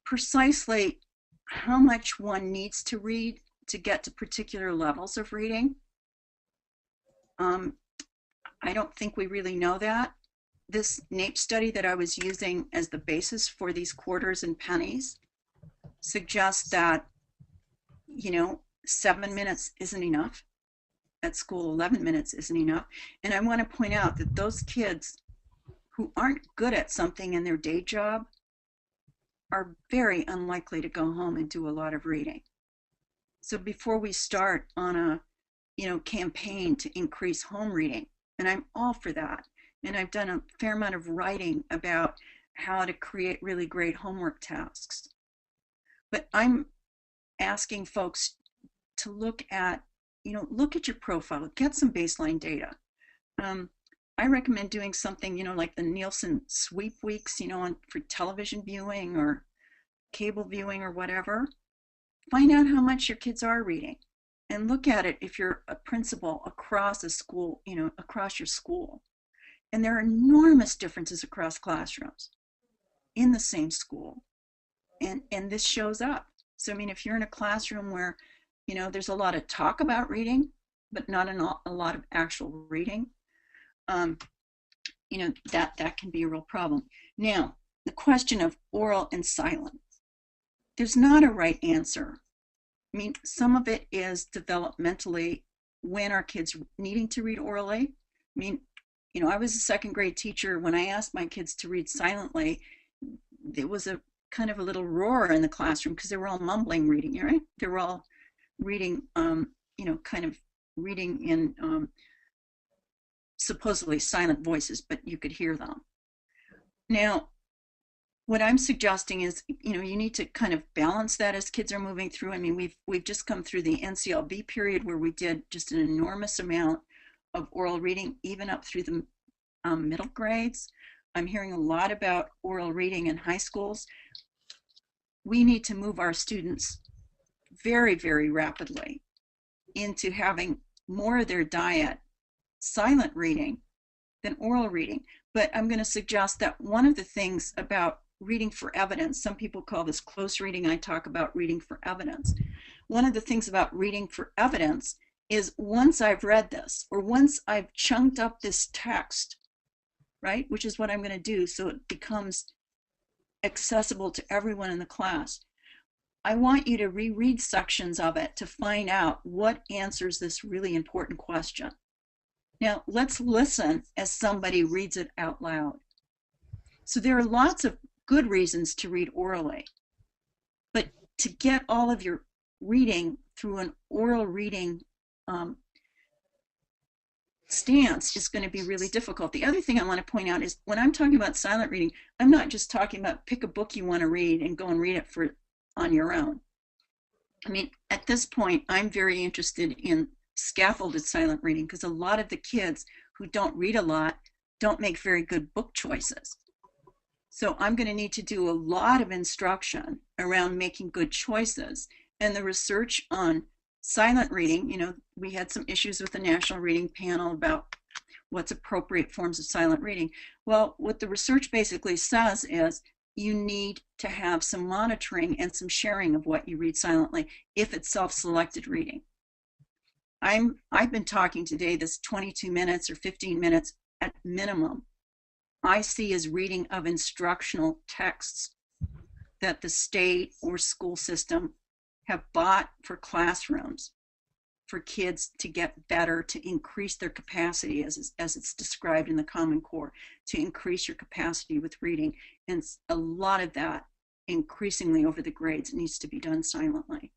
precisely how much one needs to read to get to particular levels of reading. I don't think we really know that. This NAEP study that I was using as the basis for these quarters and pennies suggests that, 7 minutes isn't enough. At school, 11 minutes isn't enough. And I want to point out that those kids who aren't good at something in their day job are very unlikely to go home and do a lot of reading. So before we start on a, campaign to increase home reading, and I'm all for that, and I've done a fair amount of writing about how to create really great homework tasks. But I'm asking folks to look at your profile, get some baseline data. I recommend doing something, like the Nielsen sweep weeks, for television viewing or cable viewing or whatever. Find out how much your kids are reading and look at it if you're a principal across a school, across your school. And there are enormous differences across classrooms in the same school. And this shows up. So, if you're in a classroom where, there's a lot of talk about reading, but not a lot of actual reading, that can be a real problem. Now, the question of oral and silent. There's not a right answer. Some of it is developmentally when are kids needing to read orally. I was a second grade teacher. When I asked my kids to read silently, it was a kind of a little roar in the classroom because they were all mumbling reading, right? They were all reading, kind of reading in supposedly silent voices, but you could hear them. Now, what I'm suggesting is, you need to kind of balance that as kids are moving through. We've just come through the NCLB period where we did just an enormous amount of oral reading, even up through the middle grades. I'm hearing a lot about oral reading in high schools. We need to move our students very, very rapidly into having more of their diet silent reading than oral reading. But I'm going to suggest that one of the things about reading for evidence, some people call this close reading, I talk about reading for evidence. One of the things about reading for evidence is once I've read this, or once I've chunked up this text, right, which is what I'm going to do so it becomes accessible to everyone in the class, I want you to reread sections of it to find out what answers this really important question. Now, let's listen as somebody reads it out loud. So there are lots of good reasons to read orally, but to get all of your reading through an oral reading stance is going to be really difficult. The other thing I want to point out is when I'm talking about silent reading, I'm not just talking about pick a book you want to read and go and read it on your own. At this point, I'm very interested in scaffolded silent reading because a lot of the kids who don't read a lot don't make very good book choices. So I'm going to need to do a lot of instruction around making good choices. And the research on silent reading, we had some issues with the National Reading Panel about what's appropriate forms of silent reading. Well, what the research basically says is you need to have some monitoring and some sharing of what you read silently if it's self-selected reading. I've been talking today this 22 minutes or 15 minutes at minimum I see as reading of instructional texts that the state or school system have bought for classrooms for kids to get better, to increase their capacity as it's described in the Common Core, to increase your capacity with reading. And a lot of that increasingly over the grades needs to be done silently.